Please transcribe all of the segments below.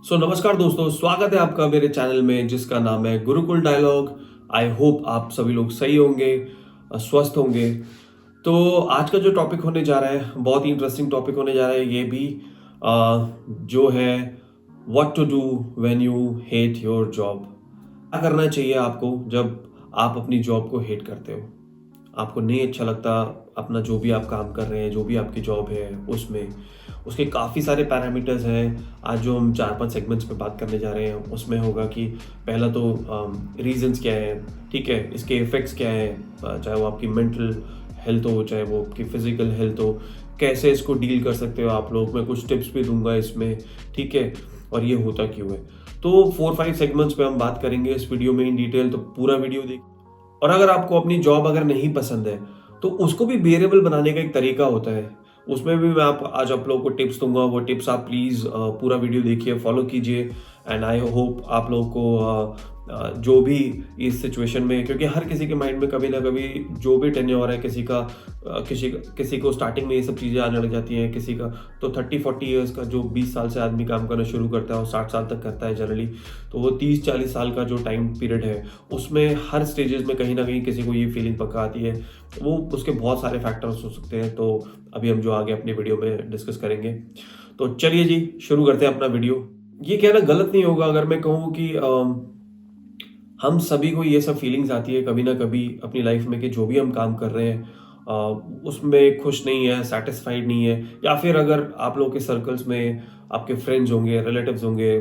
नमस्कार दोस्तों, स्वागत है आपका मेरे चैनल में जिसका नाम है गुरुकुल डायलॉग। आई होप आप सभी लोग सही होंगे, स्वस्थ होंगे। तो आज का जो टॉपिक होने जा रहा है बहुत ही इंटरेस्टिंग टॉपिक होने जा रहा है। ये भी जो है what to do when you hate your job. क्या करना चाहिए आपको जब आप अपनी जॉब को हेट करते हो, आपको नहीं अच्छा लगता अपना जो भी आप काम कर रहे हैं, जो भी आपकी जॉब है उसमें उसके काफ़ी सारे पैरामीटर्स हैं। आज जो हम 4-5 सेगमेंट्स पे बात करने जा रहे हैं उसमें होगा कि पहला तो रीजंस क्या है, ठीक है, इसके इफ़ेक्ट्स क्या हैं, चाहे वो आपकी मेंटल हेल्थ हो, चाहे वो आपकी फिजिकल हेल्थ हो, कैसे इसको डील कर सकते हो आप लोग। मैं कुछ टिप्स भी दूंगा इसमें, ठीक है, और ये होता क्यों है। तो 4-5 सेगमेंट्स पे हम बात करेंगे इस वीडियो में इन डिटेल, तो पूरा वीडियो देख। और अगर आपको अपनी जॉब अगर नहीं पसंद है तो उसको भी बेरेबल बनाने का एक तरीका होता है। उसमें भी मैं आज आप लोगों को टिप्स दूंगा। वो टिप्स आप प्लीज़ पूरा वीडियो देखिए, फॉलो कीजिए। एंड आई होप आप लोगों को जो भी इस सिचुएशन में, क्योंकि हर किसी के माइंड में कभी ना कभी जो भी टेन्योर है किसी का, किसी को स्टार्टिंग में ये सब चीज़ें आने लग जाती हैं, किसी का तो 30-40 ईयर्स का, जो 20 साल से आदमी काम करना शुरू करता है और 60 साल तक करता है जनरली, तो वो 30-40 साल का जो टाइम पीरियड है उसमें हर स्टेजेस में कहीं ना कहीं किसी को ये फीलिंग पक्का आती है। वो उसके बहुत सारे फैक्टर्स हो सकते हैं, तो अभी हम जो आगे अपने वीडियो में डिस्कस करेंगे। तो चलिए जी, शुरू करते हैं अपना वीडियो। ये कहना गलत नहीं होगा अगर मैं कहूँ कि हम सभी को ये सब फीलिंग्स आती है कभी ना कभी अपनी लाइफ में कि जो भी हम काम कर रहे हैं उसमें खुश नहीं है, सेटिस्फाइड नहीं है। या फिर अगर आप लोगों के सर्कल्स में आपके फ्रेंड्स होंगे, रिलेटिव्स होंगे,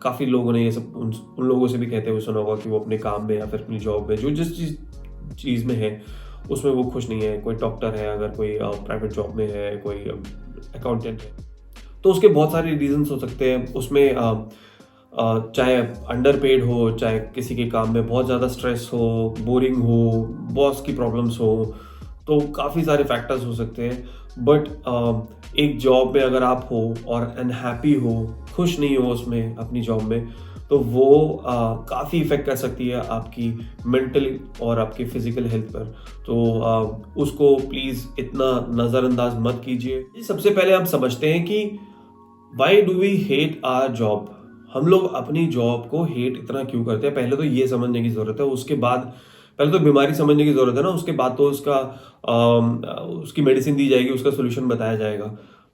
काफ़ी लोगों ने ये सब उन लोगों से भी कहते हुए सुना होगा कि वो अपने काम में या फिर अपनी जॉब में जो जिस चीज़ में है उसमें वो खुश नहीं है। कोई डॉक्टर है, अगर कोई प्राइवेट जॉब में है, कोई अकाउंटेंट है, तो उसके बहुत सारे रीजंस हो सकते हैं। उसमें चाहे अंडर पेड हो, चाहे किसी के काम में बहुत ज़्यादा स्ट्रेस हो, बोरिंग हो, बॉस की प्रॉब्लम्स हो, तो काफ़ी सारे फैक्टर्स हो सकते हैं। बट एक जॉब में अगर आप हो और अनहैप्पी हो, खुश नहीं हो उसमें अपनी जॉब में, तो वो काफ़ी इफ़ेक्ट कर सकती है आपकी मेंटल और आपकी फिजिकल हेल्थ पर। तो उसको प्लीज़ इतना नज़रअंदाज मत कीजिए। सबसे पहले आप समझते हैं कि why do we hate our job. हम लोग अपनी जॉब को हेट इतना क्यों करते हैं, पहले तो ये समझने की ज़रूरत है। उसके बाद पहले तो बीमारी समझने की ज़रूरत है ना, उसके बाद तो उसकी मेडिसिन दी जाएगी, उसका सोल्यूशन बताया जाएगा।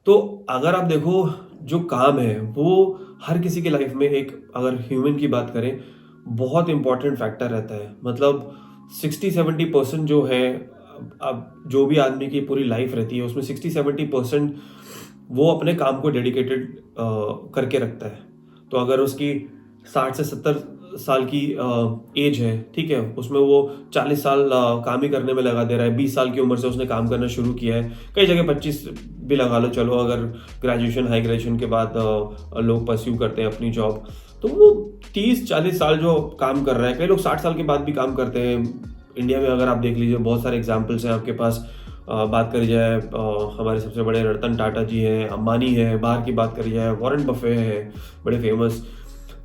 तो अगर आप देखो, जो काम है वो हर किसी की लाइफ में, एक अगर ह्यूमन की बात करें, बहुत इंपॉर्टेंट फैक्टर रहता है। मतलब 60-70% जो है, अब जो भी आदमी की पूरी लाइफ रहती है उसमें 60-70% वो अपने काम को डेडिकेटेड करके रखता है। तो अगर उसकी 60 से 70 साल की एज है, ठीक है, उसमें वो 40 साल काम ही करने में लगा दे रहा है। 20 साल की उम्र से उसने काम करना शुरू किया है, कई जगह 25 भी लगा लो, चलो, अगर ग्रेजुएशन, हाई ग्रेजुएशन के बाद लोग परस्यू करते हैं अपनी जॉब, तो वो 30-40 साल जो काम कर रहा है। कई लोग 60 साल के बाद भी काम करते हैं। इंडिया में अगर आप देख लीजिए, बहुत सारे एग्जाम्पल्स हैं आपके पास। बात करी जाए, हमारे सबसे बड़े रतन टाटा जी हैं, अंबानी है, बाहर की बात करी जाए, वॉरेन बफे है, बड़े फेमस।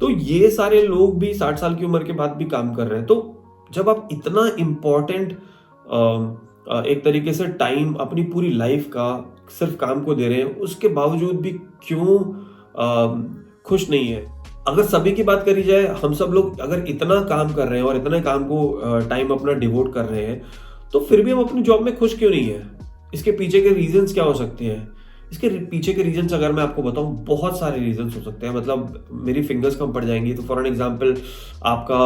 तो ये सारे लोग भी 60 साल की उम्र के बाद भी काम कर रहे हैं। तो जब आप इतना इम्पोर्टेंट एक तरीके से टाइम अपनी पूरी लाइफ का सिर्फ काम को दे रहे हैं, उसके बावजूद भी क्यों खुश नहीं है। अगर सभी की बात करी जाए, हम सब लोग अगर इतना काम कर रहे हैं और इतना काम को टाइम अपना डिवोट कर रहे हैं, तो फिर भी हम अपनी जॉब में खुश क्यों नहीं है। इसके पीछे के रीजंस क्या हो सकते हैं? इसके पीछे के रीजंस अगर मैं आपको बताऊं, बहुत सारे रीजंस हो सकते हैं। मतलब मेरी फिंगर्स कम पड़ जाएंगी। तो फॉर एन एग्जांपल, आपका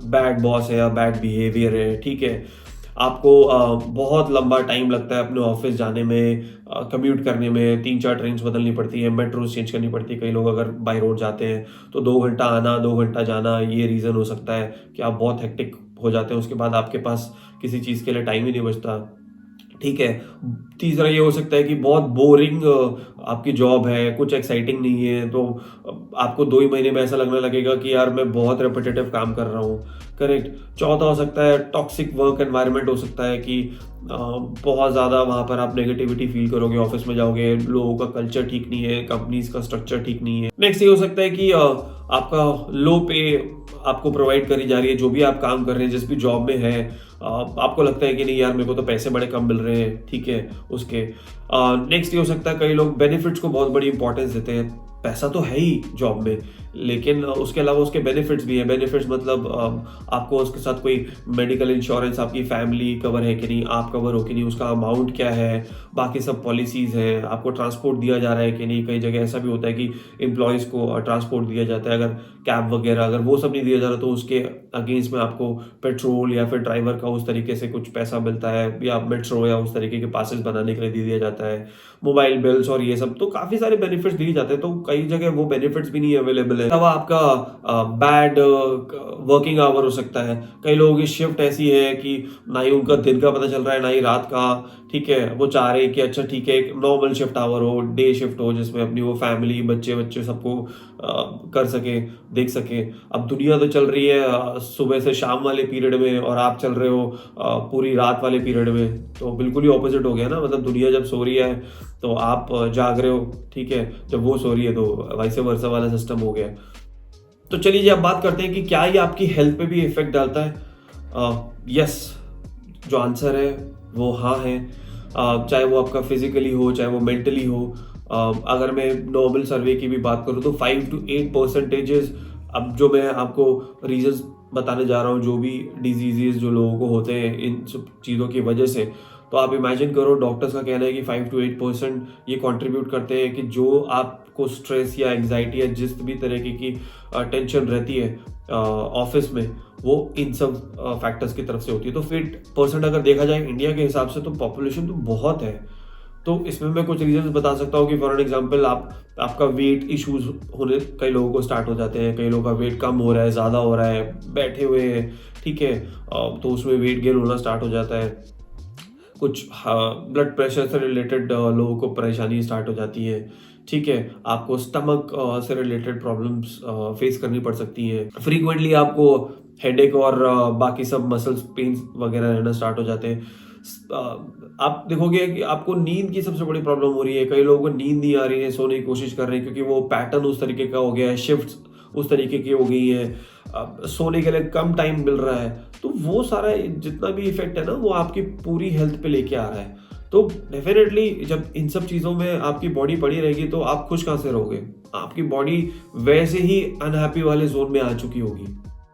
बैड बॉस है या बैड बिहेवियर है, ठीक है, आपको बहुत लंबा टाइम लगता है अपने ऑफिस जाने में, कम्यूट करने में, 3-4 ट्रेन बदलनी पड़ती है, मेट्रोज चेंज करनी पड़ती है। कई लोग अगर बाई रोड जाते हैं तो 2 घंटा आना, 2 घंटा जाना, ये रीज़न हो सकता है कि आप बहुत हेक्टिक हो जाते हैं। उसके बाद आपके पास किसी चीज़ के लिए टाइम ही नहीं बचता, ठीक है। तीसरा ये हो सकता है कि बहुत बोरिंग आपकी जॉब है, कुछ एक्साइटिंग नहीं है, तो आपको 2 ही महीने में ऐसा लगने लगेगा कि यार मैं बहुत रेपिटेटिव काम कर रहा हूँ, करेक्ट। चौथा हो सकता है टॉक्सिक वर्क एनवायरनमेंट। हो सकता है कि बहुत ज़्यादा वहाँ पर आप नेगेटिविटी फील करोगे, ऑफिस में जाओगे, लोगों का कल्चर ठीक नहीं है, कंपनीज का स्ट्रक्चर ठीक नहीं है। नेक्स्ट ये हो सकता है कि आपका लो पे आपको प्रोवाइड करी जा रही है, जो भी आप काम कर रहे हैं, जिस भी जॉब में है, आपको लगता है कि नहीं यार, मेरे को तो पैसे बड़े कम मिल रहे हैं, ठीक है, उसके। नेक्स्ट ये हो सकता है, कई लोग बेनिफिट्स को बहुत बड़ी इंपॉर्टेंस देते हैं। पैसा तो है ही जॉब में, लेकिन उसके अलावा उसके बेनिफिट्स भी हैं। बेनिफिट्स मतलब आपको उसके साथ कोई मेडिकल इंश्योरेंस, आपकी फैमिली कवर है कि नहीं, आप कवर हो कि नहीं, उसका अमाउंट क्या है, बाकी सब पॉलिसीज़ हैं, आपको ट्रांसपोर्ट दिया जा रहा है कि नहीं। कई जगह ऐसा भी होता है कि एम्प्लॉयज़ को ट्रांसपोर्ट दिया जाता है, अगर कैब वगैरह अगर वो सब नहीं दिया जा रहा तो उसके अगेंस्ट में आपको पेट्रोल या फिर ड्राइवर का उस तरीके से कुछ पैसा मिलता है, या मेट्रो या उस तरीके के पासेस बनाने के लिए दे दिया जाता है, मोबाइल बिल्स और ये सब, तो काफ़ी सारे बेनिफिट्स दिए जाते हैं। तो कई जगह वो बेनिफिट्स भी नहीं अवेलेबल है। अलावा आपका बैड वर्किंग आवर हो सकता है। कई लोगों की शिफ्ट ऐसी है कि ना ही उनका दिन का पता चल रहा है ना ही रात का, ठीक है। वो चाह रहे हैं कि अच्छा ठीक है, एक नॉर्मल शिफ्ट आवर हो, डे शिफ्ट हो, जिसमें अपनी वो फैमिली, बच्चे बच्चे सबको कर सके, देख सके। अब दुनिया तो चल रही है सुबह से शाम वाले पीरियड में, और आप चल रहे हो पूरी रात वाले पीरियड में, तो बिल्कुल ही ऑपोजिट हो गया ना। मतलब दुनिया जब सो रही है तो आप जाग रहे हो, ठीक है, जब वो सो रही है तो वाइस वर्सा वाला सिस्टम हो गया। तो चलिए जी, अब बात करते हैं कि क्या ये आपकी हेल्थ पे भी इफेक्ट डालता है। यस, जो आंसर है वो हाँ है। चाहे वो आपका फिजिकली हो, चाहे वो मेंटली हो। अगर मैं नॉर्मल सर्वे की भी बात करूँ तो 5 to 8%, अब जो मैं आपको रीजंस बताने जा रहा हूँ, जो भी डिजीजेस जो लोगों को होते हैं इन सब चीज़ों की वजह से, तो आप इमेजिन करो, डॉक्टर्स का कहना है कि 5 to 8% ये कंट्रीब्यूट करते हैं कि जो आपको स्ट्रेस या एंग्जाइटी या जिस भी तरीके की टेंशन रहती है ऑफिस में, वो इन सब फैक्टर्स की तरफ से होती है। तो 8% अगर देखा जाए इंडिया के हिसाब से तो पॉपुलेशन तो बहुत है। तो इसमें मैं कुछ रीजंस बता सकता हूँ कि फॉर एन एग्जांपल आपका वेट इश्यूज होने कई लोगों को स्टार्ट हो जाते हैं। कई लोगों का वेट कम हो रहा है, ज़्यादा हो रहा है, बैठे हुए हैं, ठीक है, तो उसमें वेट गेन होना स्टार्ट हो जाता है। कुछ ब्लड प्रेशर से रिलेटेड लोगों को परेशानी स्टार्ट हो जाती है, ठीक है। आपको स्टमक से रिलेटेड प्रॉब्लम्स फेस करनी पड़ सकती हैं। फ्रीक्वेंटली आपको हेडेक और बाकी सब मसल्स पेन्स वगैरह रहना स्टार्ट हो जाते हैं। आप देखोगे कि आपको नींद की सबसे बड़ी प्रॉब्लम हो रही है। कई लोगों को नींद नहीं आ रही है, सोने की कोशिश कर रहे हैं क्योंकि वो पैटर्न उस तरीके का हो गया है, शिफ्ट्स उस तरीके की हो गई है, सोने के लिए कम टाइम मिल रहा है। तो वो सारा जितना भी इफेक्ट है ना, वो आपकी पूरी हेल्थ पे लेके आ रहा है। तो डेफिनेटली जब इन सब चीज़ों में आपकी बॉडी पड़ी रहेगी तो आप खुश कहाँ से रहोगे? आपकी बॉडी वैसे ही अनहैप्पी वाले जोन में आ चुकी होगी।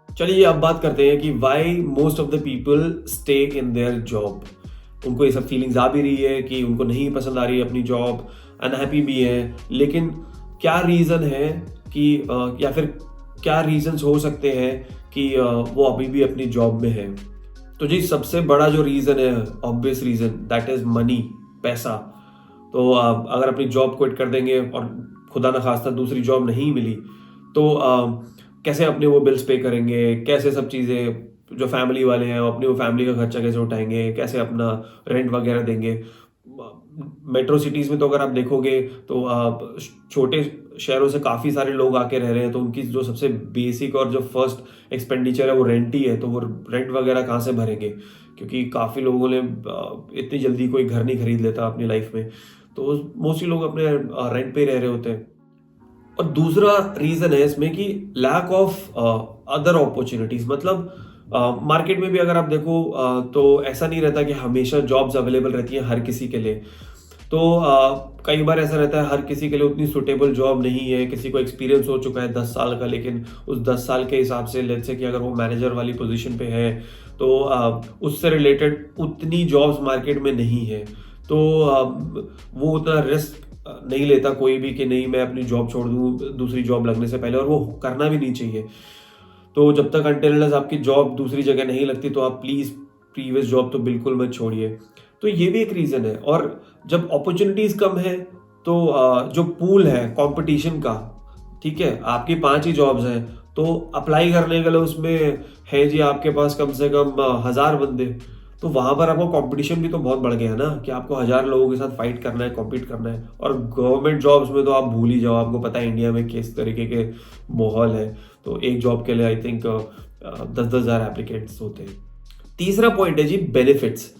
चलिए अब बात करते हैं कि why most of the people stay in their job. उनको ये सब फीलिंग्स आ भी रही है कि उनको नहीं पसंद आ रही है अपनी जॉब, अनहैप्पी भी है, लेकिन क्या रीज़न है कि या फिर क्या रीजंस हो सकते हैं कि वो अभी भी अपनी जॉब में है? तो जी, सबसे बड़ा जो रीज़न है, obvious reason, that is money, पैसा। तो अगर अपनी जॉब क्विट कर देंगे और खुदा न खास्ता दूसरी जॉब नहीं मिली तो कैसे अपने वो बिल्स पे करेंगे, कैसे सब चीज़ें, जो फैमिली वाले हैं अपनी वो फैमिली का खर्चा कैसे उठाएंगे, कैसे अपना रेंट वगैरह देंगे। मेट्रो सिटीज़ में तो अगर आप देखोगे तो छोटे शहरों से काफ़ी सारे लोग आके रह रहे हैं, तो उनकी जो सबसे बेसिक और जो फर्स्ट एक्सपेंडिचर है वो रेंट ही है। तो वो रेंट वगैरह कहाँ से भरेंगे, क्योंकि काफ़ी लोगों ने इतनी जल्दी कोई घर नहीं खरीद लेता अपनी लाइफ में, तो मोस्टली लोग अपने रेंट पे ही रह रहे होते हैं। और दूसरा रीज़न है इसमें कि लैक ऑफ अदर अपॉर्चुनिटीज़। मतलब मार्केट में भी अगर आप देखो तो ऐसा नहीं रहता कि हमेशा जॉब्स अवेलेबल रहती हैं हर किसी के लिए। तो कई बार ऐसा रहता है हर किसी के लिए उतनी सुटेबल जॉब नहीं है। किसी को एक्सपीरियंस हो चुका है 10 साल का, लेकिन उस 10 साल के हिसाब से लेट्स से कि अगर वो मैनेजर वाली पोजीशन पे है तो उससे रिलेटेड उतनी जॉब्स मार्केट में नहीं है। तो वो उतना रिस्क नहीं लेता कोई भी कि नहीं मैं अपनी जॉब छोड़ दूँ दूसरी जॉब लगने से पहले, और वो करना भी नहीं चाहिए। तो जब तक अनटिल आपकी जॉब दूसरी जगह नहीं लगती तो आप प्लीज़ प्रीवियस जॉब तो बिल्कुल मत छोड़िए। तो ये भी एक रीज़न है। और जब अपॉर्चुनिटीज़ कम है तो जो पूल है कंपटीशन का, ठीक है, आपकी 5 ही जॉब्स हैं तो अप्लाई करने के लिए उसमें है जी आपके पास कम से कम 1000 बंदे, तो वहाँ पर आपको कंपटीशन भी तो बहुत बढ़ गया ना कि आपको 1000 लोगों के साथ फाइट करना है, कॉम्पीट करना है। और गवर्नमेंट जॉब्स में तो आप भूल ही जाओ, आपको पता है इंडिया में किस तरीके के माहौल है। तो एक जॉब के लिए आई थिंक 10-10 हज़ार एप्लीकेंट्स होते हैं। तीसरा पॉइंट है जी बेनिफिट्स।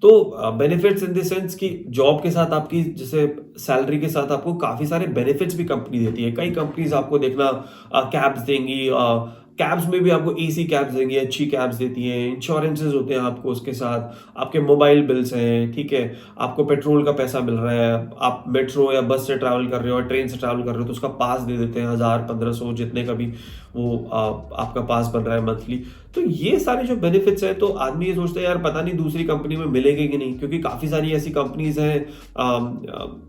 तो बेनिफिट्स इन द सेंस कि जॉब के साथ आपकी जैसे सैलरी के साथ आपको काफ़ी सारे बेनिफिट्स भी कंपनी देती है। कई कंपनीज आपको देखना कैब्स देंगी, कैब्स में भी आपको एसी कैब्स देंगी, अच्छी कैब्स देती हैं, इंश्योरेंसेज होते हैं आपको उसके साथ, आपके मोबाइल बिल्स हैं, ठीक है, आपको पेट्रोल का पैसा मिल रहा है, आप मेट्रो या बस से ट्रैवल कर रहे हो और ट्रेन से ट्रैवल कर रहे हो तो उसका पास दे देते हैं, 1000 1500 जितने का भी वो आपका पास बन रहा है मंथली। तो ये सारे जो बेनिफिट्स हैं, तो आदमी ये सोचता है यार पता नहीं दूसरी कंपनी में मिलेंगे कि नहीं, क्योंकि काफ़ी सारी ऐसी कंपनीज हैं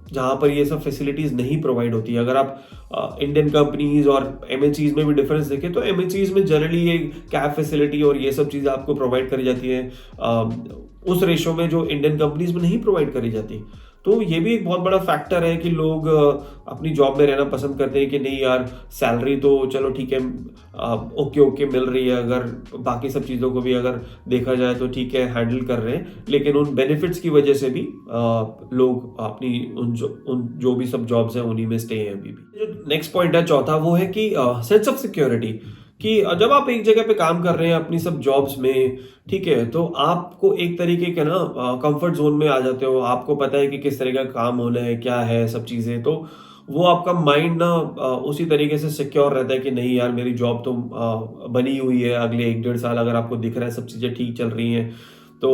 जहाँ पर ये सब फैसिलिटीज़ नहीं प्रोवाइड होती है। अगर आप इंडियन कंपनीज और एमएनसीज में भी डिफरेंस देखें तो एमएनसीज में जनरली ये कैब फैसिलिटी और ये सब चीज़ें आपको प्रोवाइड करी जाती है उस रेशो में जो इंडियन कंपनीज में नहीं प्रोवाइड करी जाती। तो ये भी एक बहुत बड़ा फैक्टर है कि लोग अपनी जॉब में रहना पसंद करते हैं कि नहीं यार सैलरी तो चलो ठीक है ओके ओके मिल रही है, अगर बाकी सब चीज़ों को भी अगर देखा जाए तो ठीक है हैंडल कर रहे हैं, लेकिन उन बेनिफिट्स की वजह से भी लोग अपनी उन जो भी सब जॉब्स हैं उन्हीं में स्टे हैं अभी भी। जो नेक्स्ट पॉइंट है चौथा, वो है कि सेंस ऑफ सिक्योरिटी, कि जब आप एक जगह पे काम कर रहे हैं अपनी सब जॉब्स में, ठीक है, तो आपको एक तरीके के ना कंफर्ट जोन में आ जाते हो, आपको पता है कि किस तरह का काम होना है, क्या है सब चीज़ें, तो वो आपका माइंड ना उसी तरीके से सिक्योर रहता है कि नहीं यार मेरी जॉब तो बनी हुई है अगले 1 1.5 साल, अगर आपको दिख रहा है सब चीज़ें ठीक चल रही हैं तो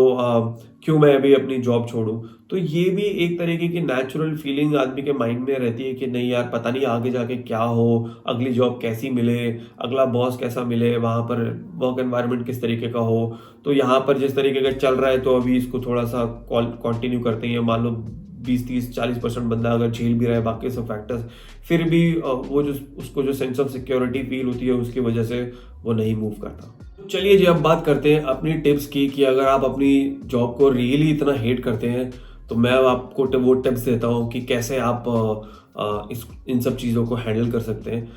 क्यों मैं अभी अपनी जॉब छोड़ूं। तो ये भी एक तरीके की नेचुरल फीलिंग आदमी के माइंड में रहती है कि नहीं यार पता नहीं आगे जाके क्या हो, अगली जॉब कैसी मिले, अगला बॉस कैसा मिले, वहाँ पर वर्क एनवायरनमेंट किस तरीके का हो। तो यहाँ पर जिस तरीके का चल रहा है तो अभी इसको थोड़ा सा कंटिन्यू करते हैं, मान लो 20 30 40% बंदा अगर झेल भी रहा है बाकी सब फैक्टर्स, फिर भी वो जो उसको जो सेंस ऑफ सिक्योरिटी फील होती है उसकी वजह से वो नहीं मूव करता। चलिए जी अब बात करते हैं अपनी टिप्स की, कि अगर आप अपनी जॉब को रियली इतना हेट करते हैं तो मैं आपको वो टिप्स देता हूँ कि कैसे आप इन सब चीज़ों को हैंडल कर सकते हैं।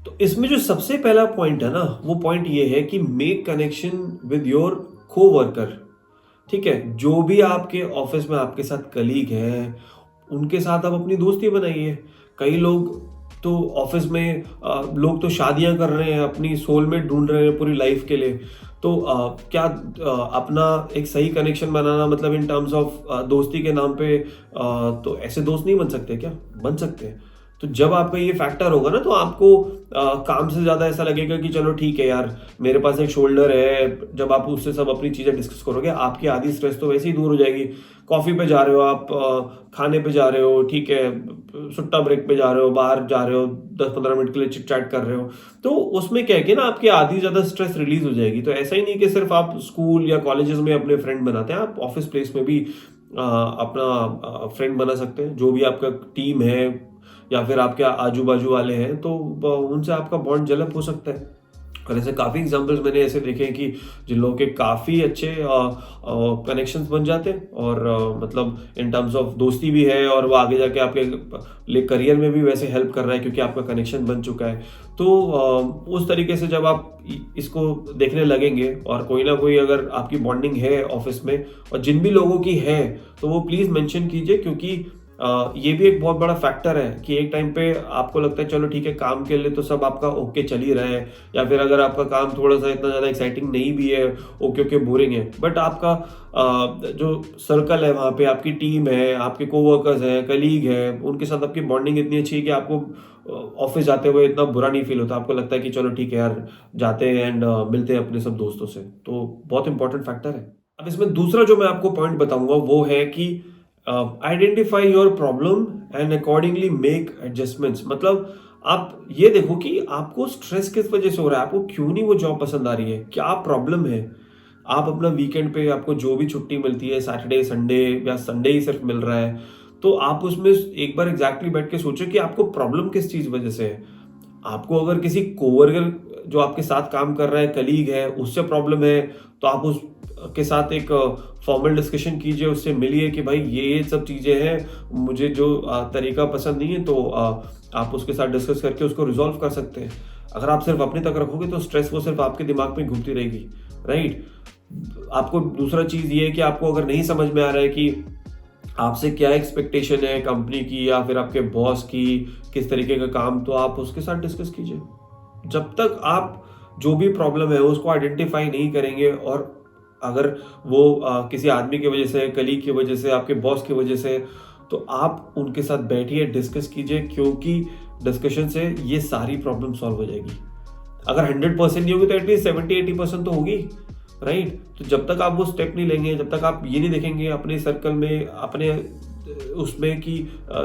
तो इसमें जो सबसे पहला पॉइंट है ना, वो पॉइंट ये है कि मेक कनेक्शन विद योर को वर्कर। ठीक है, जो भी आपके ऑफिस में आपके साथ कलीग हैं उनके साथ आप अपनी दोस्ती बनाइए। कई लोग तो ऑफिस में लोग तो शादियां कर रहे हैं, अपनी सोलमेट ढूंढ रहे हैं पूरी लाइफ के लिए। तो क्या अपना एक सही कनेक्शन बनाना मतलब इन टर्म्स ऑफ दोस्ती के नाम पे तो ऐसे दोस्त नहीं बन सकते क्या? बन सकते हैं। तो जब आपका ये फैक्टर होगा ना तो आपको काम से ज़्यादा ऐसा लगेगा कि चलो ठीक है यार मेरे पास एक शोल्डर है। जब आप उससे सब अपनी चीज़ें डिस्कस करोगे आपकी आधी स्ट्रेस तो वैसे ही दूर हो जाएगी। कॉफ़ी पे जा रहे हो आप, खाने पे जा रहे हो, ठीक है, सुट्टा ब्रेक पे जा रहे हो, बाहर जा रहे हो, 10 15 मिनट के लिए चिट चैट कर रहे हो, तो उसमें क्या है कि ना आपकी आधी ज़्यादा स्ट्रेस रिलीज हो जाएगी। तो ऐसा ही नहीं कि सिर्फ आप स्कूल या कॉलेजेस में अपने फ्रेंड बनाते हैं, आप ऑफिस प्लेस में भी अपना फ्रेंड बना सकते हैं। जो भी आपका टीम है या फिर आपके आजू बाजू वाले हैं तो उनसे आपका बॉन्ड डेवलप हो सकता है। और ऐसे काफ़ी एग्जांपल्स मैंने ऐसे देखे हैं कि जिन लोगों के काफ़ी अच्छे कनेक्शंस बन जाते हैं और मतलब इन टर्म्स ऑफ दोस्ती भी है और वो आगे जाके आपके करियर में भी वैसे हेल्प कर रहा है क्योंकि आपका कनेक्शन बन चुका है। तो उस तरीके से जब आप इसको देखने लगेंगे और कोई ना कोई अगर आपकी बॉन्डिंग है ऑफिस में और जिन भी लोगों की है तो वो प्लीज़ मेंशन कीजिए, क्योंकि ये भी एक बहुत बड़ा फैक्टर है कि एक टाइम पे आपको लगता है चलो ठीक है काम के लिए तो सब आपका ओके चल ही रहा है, या फिर अगर आपका काम थोड़ा सा इतना ज़्यादा एक्साइटिंग नहीं भी है, ओके ओके बोरिंग है, बट आपका जो सर्कल है वहाँ पे आपकी टीम है, आपके कोवर्कर्स हैं, कलीग हैं, उनके साथ आपकी बॉन्डिंग इतनी अच्छी है कि आपको ऑफिस जाते हुए इतना बुरा नहीं फील होता। आपको लगता है कि चलो ठीक है यार जाते हैं एंड मिलते हैं अपने सब दोस्तों से। तो बहुत इंपॉर्टेंट फैक्टर है। अब इसमें दूसरा जो मैं आपको पॉइंट बताऊंगा वो है कि identify your problem and accordingly make adjustments. मतलब आप ये देखो कि आपको स्ट्रेस किस वजह से हो रहा है, आपको क्यों नहीं वो जॉब पसंद आ रही है, क्या प्रॉब्लम है। आप अपना वीकेंड पे आपको जो भी छुट्टी मिलती है, सैटरडे संडे या संडे ही सिर्फ मिल रहा है, तो आप उसमें एक बार एग्जैक्टली बैठ के सोचो कि आपको प्रॉब्लम किस चीज़ वजह से है। आपको अगर किसी कोवर्कर जो आपके साथ काम कर रहा है, कलीग है, उससे प्रॉब्लम है तो आप उस के साथ एक फॉर्मल डिस्कशन कीजिए, उससे मिलिए कि भाई ये सब चीज़ें हैं, मुझे जो तरीका पसंद नहीं है, तो आप उसके साथ डिस्कस करके उसको रिजॉल्व कर सकते हैं। अगर आप सिर्फ अपने तक रखोगे तो स्ट्रेस वो सिर्फ आपके दिमाग में घूमती रहेगी, राइट। आपको दूसरा चीज़ ये है कि आपको अगर नहीं समझ में आ रहा है कि आपसे क्या एक्सपेक्टेशन है कंपनी की या फिर आपके बॉस की, किस तरीके का काम, तो आप उसके साथ डिस्कस कीजिए। जब तक आप जो भी प्रॉब्लम है उसको आइडेंटिफाई नहीं करेंगे, और अगर वो किसी आदमी की वजह से, कलीग की वजह से, आपके बॉस की वजह से, तो आप उनके साथ बैठिए, डिस्कस कीजिए, क्योंकि डिस्कशन से ये सारी प्रॉब्लम सॉल्व हो जाएगी। अगर 100% नहीं होगी तो एटलीस्ट 70-80% तो होगी, राइट? तो जब तक आप वो स्टेप नहीं लेंगे, जब तक आप ये नहीं देखेंगे अपने सर्कल में, अपने उसमें कि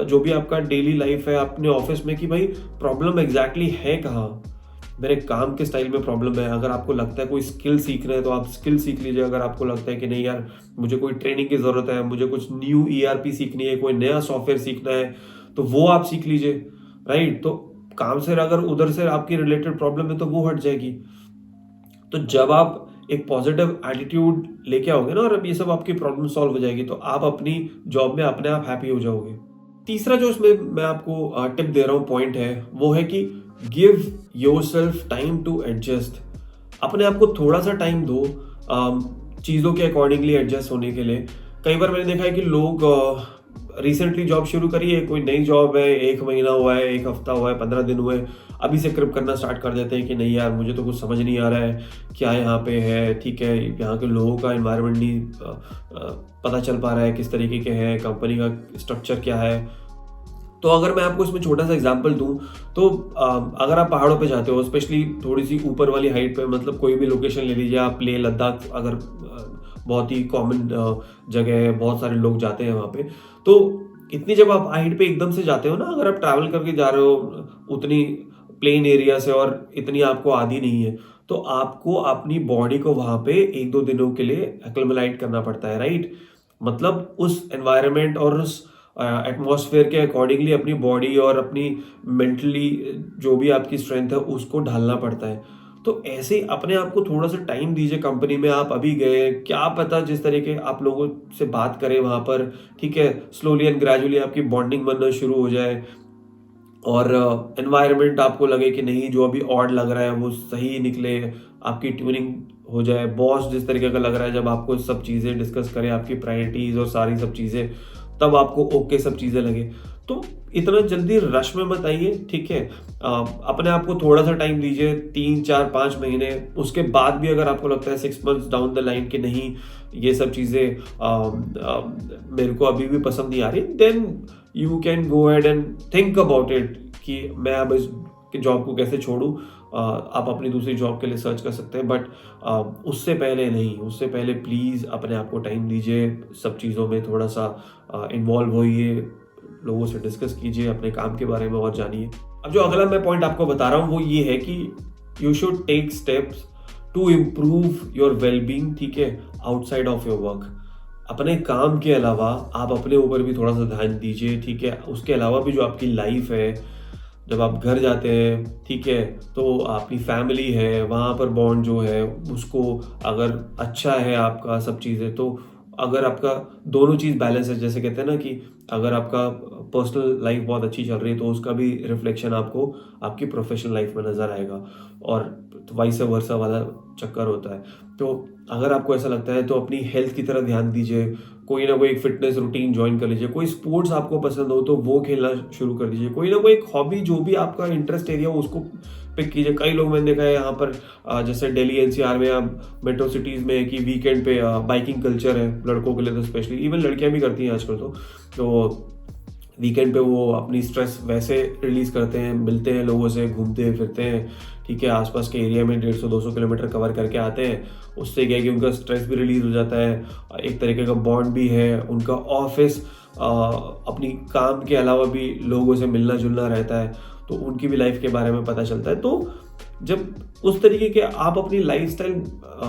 जो भी आपका डेली लाइफ है अपने ऑफिस में, कि भाई प्रॉब्लम एग्जैक्टली है कहाँ, मेरे काम के स्टाइल में प्रॉब्लम है। अगर आपको लगता है कोई स्किल सीखना है तो आप स्किल सीख लीजिए। अगर आपको लगता है कि नहीं यार मुझे कोई ट्रेनिंग की ज़रूरत है, मुझे कुछ न्यू ERP सीखनी है, कोई नया सॉफ्टवेयर सीखना है, तो वो आप सीख लीजिए, राइट? तो काम से अगर उधर से आपकी रिलेटेड प्रॉब्लम है तो वो हट जाएगी। तो जब आप एक पॉजिटिव एटीट्यूड लेके आओगे ना और अब ये सब आपकी प्रॉब्लम सॉल्व हो जाएगी, तो आप अपनी जॉब में अपने आप हैप्पी हो जाओगे। तीसरा जो इसमें मैं आपको टिप दे रहा हूँ, पॉइंट है, वो है कि give yourself time to adjust. अपने आप को थोड़ा सा टाइम दो चीज़ों के अकॉर्डिंगली एडजस्ट होने के लिए। कई बार मैंने देखा है कि लोग रिसेंटली जॉब शुरू करी है, कोई नई जॉब है, 1 महीना हुआ है, 1 हफ्ता हुआ है, 15 दिन हुए, अभी से क्रिप करना स्टार्ट कर देते हैं कि नहीं यार मुझे तो कुछ समझ नहीं आ रहा है क्या यहाँ पे है, ठीक है, यहाँ के लोगों का एनवायरनमेंट नहीं पता चल पा रहा है किस तरीके के हैं, कंपनी का स्ट्रक्चर क्या है। तो अगर मैं आपको इसमें छोटा सा एग्जांपल दूं तो अगर आप पहाड़ों पे जाते हो, स्पेशली थोड़ी सी ऊपर वाली हाइट पे, मतलब कोई भी लोकेशन ले लीजिए आप, लेह लद्दाख, अगर बहुत ही कॉमन जगह है, बहुत सारे लोग जाते हैं वहाँ पे। तो इतनी जब आप हाइट पे एकदम से जाते हो ना, अगर आप ट्रैवल करके जा रहे हो उतनी प्लेन एरिया से और इतनी आपको आदी नहीं है, तो आपको अपनी बॉडी को वहाँ पे 1-2 दिनों के लिए एक्लिमेटाइज करना पड़ता है, राइट? मतलब उस एनवायरनमेंट और उस एटमॉस्फेयर के अकॉर्डिंगली अपनी बॉडी और अपनी मेंटली जो भी आपकी स्ट्रेंथ है उसको ढालना पड़ता है। तो ऐसे अपने आप को थोड़ा सा टाइम दीजिए। कंपनी में आप अभी गए, क्या पता जिस तरीके आप लोगों से बात करें वहाँ पर, ठीक है, स्लोली एंड ग्रेजुअली आपकी बॉन्डिंग बनना शुरू हो जाए और एनवायरनमेंट आपको लगे कि नहीं जो अभी ऑड लग रहा है वो सही निकले, आपकी ट्यूनिंग हो जाए। बॉस जिस तरीके का लग रहा है, जब आपको सब चीज़ें डिस्कस करें, आपकी प्रायोरिटीज़ और सारी सब चीज़ें, तब आपको ओके सब चीज़ें लगे। तो इतना जल्दी रश में मत आइए, ठीक है? अपने आप को थोड़ा सा टाइम दीजिए, 3-4-5 महीने। उसके बाद भी अगर आपको लगता है 6 मंथ्स डाउन द लाइन कि नहीं ये सब चीज़ें मेरे को अभी भी पसंद नहीं आ रही, then you can go ahead and think about it कि मैं अब इस जॉब को कैसे छोड़ूं। आप अपनी दूसरी जॉब के लिए सर्च कर सकते हैं, बट उससे पहले नहीं, उससे पहले प्लीज़ अपने आप को टाइम दीजिए, सब चीज़ों में थोड़ा सा इन्वॉल्व होइए, लोगों से डिस्कस कीजिए, अपने काम के बारे में और जानिए। अब जो अगला मैं पॉइंट आपको बता रहा हूँ वो ये है कि you should take steps to improve your wellbeing, ठीक है, आउटसाइड ऑफ योर वर्क। अपने काम के अलावा आप अपने ऊपर भी थोड़ा सा ध्यान दीजिए, ठीक है? उसके अलावा भी जो आपकी लाइफ है, जब आप घर जाते हैं, ठीक है, तो आपकी फैमिली है, वहाँ पर बॉन्ड जो है उसको अगर अच्छा है आपका सब चीज़ें, तो अगर आपका दोनों चीज़ बैलेंस है, जैसे कहते हैं ना कि अगर आपका पर्सनल लाइफ बहुत अच्छी चल रही है तो उसका भी रिफ्लेक्शन आपको आपकी प्रोफेशनल लाइफ में नज़र आएगा, और वाइस वर्सा वाला चक्कर होता है। तो अगर आपको ऐसा लगता है तो अपनी हेल्थ की तरफ ध्यान दीजिए, कोई ना कोई एक फिटनेस रूटीन ज्वाइन कर लीजिए, कोई स्पोर्ट्स आपको पसंद हो तो वो खेलना शुरू कर दीजिए, कोई ना कोई एक हॉबी जो भी आपका इंटरेस्ट एरिया हो उसको पिक कीजिए। कई लोग मैंने देखा है यहाँ पर जैसे दिल्ली NCR में या मेट्रो सिटीज़ में कि वीकेंड पे बाइकिंग कल्चर है लड़कों के लिए, तो स्पेशली इवन लड़कियाँ भी करती हैं आजकल। तो वीकेंड पे वो अपनी स्ट्रेस वैसे रिलीज़ करते हैं, मिलते हैं लोगों से, घूमते फिरते हैं, ठीक है, आसपास के एरिया में 150-200 किलोमीटर कवर करके आते हैं। उससे क्या है कि उनका स्ट्रेस भी रिलीज़ हो जाता है, एक तरीके का बॉन्ड भी है, उनका ऑफिस अपनी काम के अलावा भी लोगों से मिलना जुलना रहता है, तो उनकी भी लाइफ के बारे में पता चलता है। तो जब उस तरीके के आप अपनी लाइफस्टाइल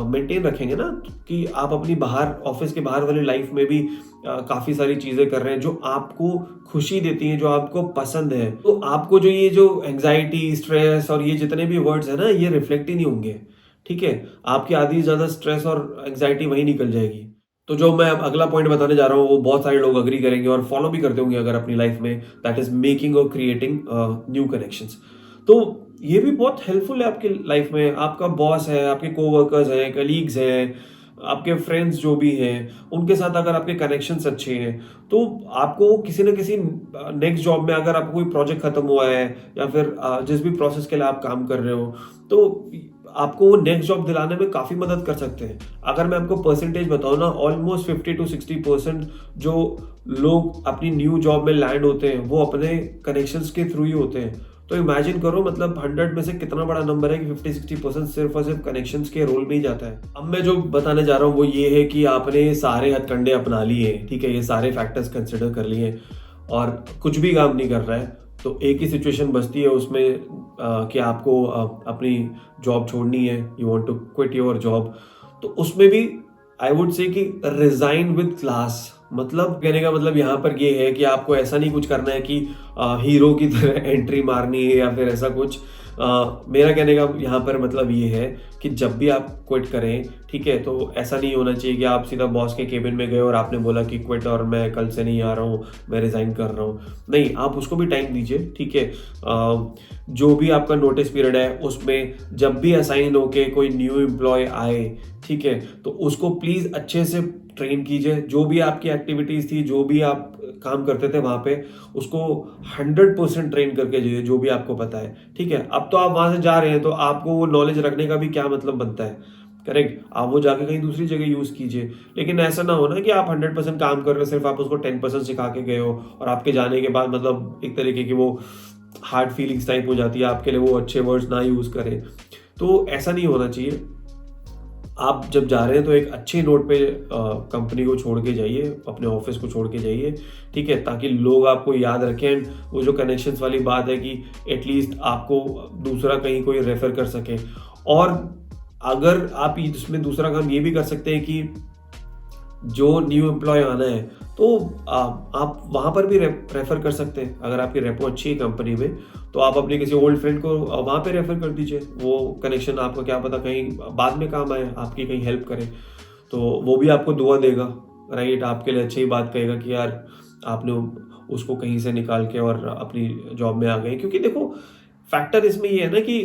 मेंटेन रखेंगे ना, कि आप अपनी बाहर ऑफिस के बाहर वाली लाइफ में भी काफ़ी सारी चीज़ें कर रहे हैं जो आपको खुशी देती हैं, जो आपको पसंद है, तो आपको जो ये जो एंग्जाइटी, स्ट्रेस और ये जितने भी वर्ड्स हैं ना, ये रिफ्लेक्ट ही नहीं होंगे, ठीक है? आपकी आधी ज़्यादा स्ट्रेस और एंग्जाइटी वहीं निकल जाएगी। तो जो मैं अब अगला पॉइंट बताने जा रहा हूँ वो बहुत सारे लोग अग्री करेंगे और फॉलो भी करते होंगे अगर अपनी लाइफ में, दैट इज मेकिंग और क्रिएटिंग न्यू कनेक्शंस। तो ये भी बहुत हेल्पफुल है आपकी लाइफ में। आपका बॉस है, आपके कोवर्कर्स हैं, कलीग्स हैं, आपके फ्रेंड्स जो भी हैं, उनके साथ अगर आपके कनेक्शंस अच्छे हैं तो आपको किसी न किसी नेक्स्ट जॉब में अगर आपको कोई प्रोजेक्ट खत्म हुआ है या फिर जिस भी प्रोसेस के लिए आप काम कर रहे हो, तो आपको वो नेक्स्ट जॉब दिलाने में काफ़ी मदद कर सकते हैं। अगर मैं आपको परसेंटेज बताऊँ ना, ऑलमोस्ट 50-60% जो लोग अपनी न्यू जॉब में लैंड होते हैं वो अपने कनेक्शंस के थ्रू ही होते हैं। तो इमेजिन करो मतलब 100 में से कितना बड़ा नंबर है कि 50-60% सिर्फ और सिर्फ कनेक्शंस के रोल में ही जाता है। अब मैं जो बताने जा रहा हूँ वो ये है कि आपने सारे हथकंडे अपना लिए, ठीक है, ये सारे फैक्टर्स कंसिडर कर लिए और कुछ भी काम नहीं कर रहा है, तो एक ही सिचुएशन बचती है उसमें कि आपको अपनी जॉब छोड़नी है, you want to quit your job. तो उसमें भी आई वुड से कि रिजाइन विद क्लास, मतलब कहने का मतलब यहाँ पर ये है कि आपको ऐसा नहीं कुछ करना है कि हीरो की तरह एंट्री मारनी है या फिर ऐसा कुछ। मेरा कहने का यहाँ पर मतलब ये है कि जब भी आप क्विट करें, ठीक है, तो ऐसा नहीं होना चाहिए कि आप सीधा बॉस के केबिन में गए और आपने बोला कि क्विट और मैं कल से नहीं आ रहा हूँ, मैं रिजाइन कर रहा हूँ। नहीं, आप उसको भी टाइम दीजिए, ठीक है। जो भी आपका नोटिस पीरियड है उसमें जब भी असाइन होके कोई न्यू एम्प्लॉय आए, ठीक है, तो उसको प्लीज अच्छे से ट्रेन कीजिए। जो भी आपकी एक्टिविटीज थी, जो भी आप काम करते थे वहां पे, उसको 100% ट्रेन करके जाइए, जो भी आपको पता है, ठीक है। अब तो आप वहां से जा रहे हैं तो आपको वो नॉलेज रखने का भी क्या मतलब बनता है, करेक्ट। आप वो जाके कहीं दूसरी जगह यूज कीजिए, लेकिन ऐसा ना हो ना कि आप 100% काम कर रहे हो, सिर्फ आप उसको 10% सिखा के गए हो और आपके जाने के बाद मतलब एक तरीके की वो हार्ड फीलिंग्स टाइप हो जाती है आपके लिए, वो अच्छे वर्ड्स ना यूज करें। तो ऐसा नहीं होना चाहिए। आप जब जा रहे हैं तो एक अच्छे नोट पे कंपनी को छोड़ के जाइए, अपने ऑफिस को छोड़ के जाइए, ठीक है, ताकि लोग आपको याद रखें। एंड वो जो कनेक्शंस वाली बात है कि एटलीस्ट आपको दूसरा कहीं कोई रेफर कर सके। और अगर आप इसमें दूसरा काम ये भी कर सकते हैं कि जो न्यू एम्प्लॉय आना है तो आप वहाँ पर भी रेफर कर सकते हैं। अगर आपकी रेपो अच्छी है कंपनी में तो आप अपने किसी ओल्ड फ्रेंड को वहाँ पे रेफर कर दीजिए। वो कनेक्शन आपको क्या पता कहीं बाद में काम आए, आपकी कहीं हेल्प करे, तो वो भी आपको दुआ देगा, राइट। आपके लिए अच्छी बात कहेगा कि यार आपने उसको कहीं से निकाल के और अपनी जॉब में आ गए। क्योंकि देखो फैक्टर इसमें ये है ना कि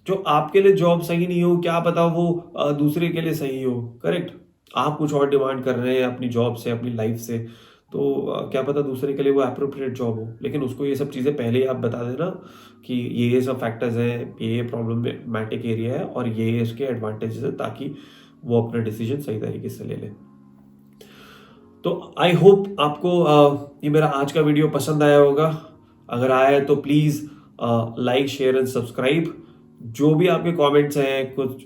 जो आपके लिए जॉब सही नहीं हो, क्या पता वो दूसरे के लिए सही हो, करेक्ट। आप कुछ और डिमांड कर रहे हैं अपनी जॉब से, अपनी लाइफ से, तो क्या पता दूसरे के लिए वो अप्रोप्रिएट जॉब हो। लेकिन उसको ये सब चीज़ें पहले ही आप बता देना कि ये सब फैक्टर्स हैं, ये प्रॉब्लमेटिक एरिया है और ये इसके एडवांटेजेस है, ताकि वो अपना डिसीजन सही तरीके से ले ले। तो आई होप आपको ये मेरा आज का वीडियो पसंद आया होगा। अगर आया है तो please like, share and subscribe. जो भी आपके कमेंट्स हैं, कुछ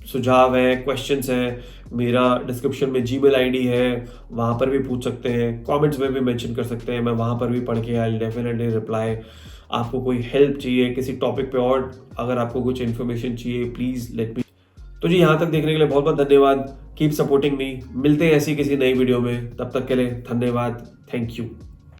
सुझाव हैं, क्वेश्चंस हैं, मेरा डिस्क्रिप्शन में जीमेल आईडी है, वहाँ पर भी पूछ सकते हैं, कमेंट्स में भी मेंशन कर सकते हैं, मैं वहाँ पर भी पढ़ के आई डेफिनेटली रिप्लाई। आपको कोई हेल्प चाहिए किसी टॉपिक पे और अगर आपको कुछ इन्फॉर्मेशन चाहिए, प्लीज़ लेट मी। तो जी यहाँ तक देखने के लिए बहुत बहुत धन्यवाद। Keep supporting me. मिलते हैं ऐसी किसी नई वीडियो में, तब तक के लिए धन्यवाद। Thank you.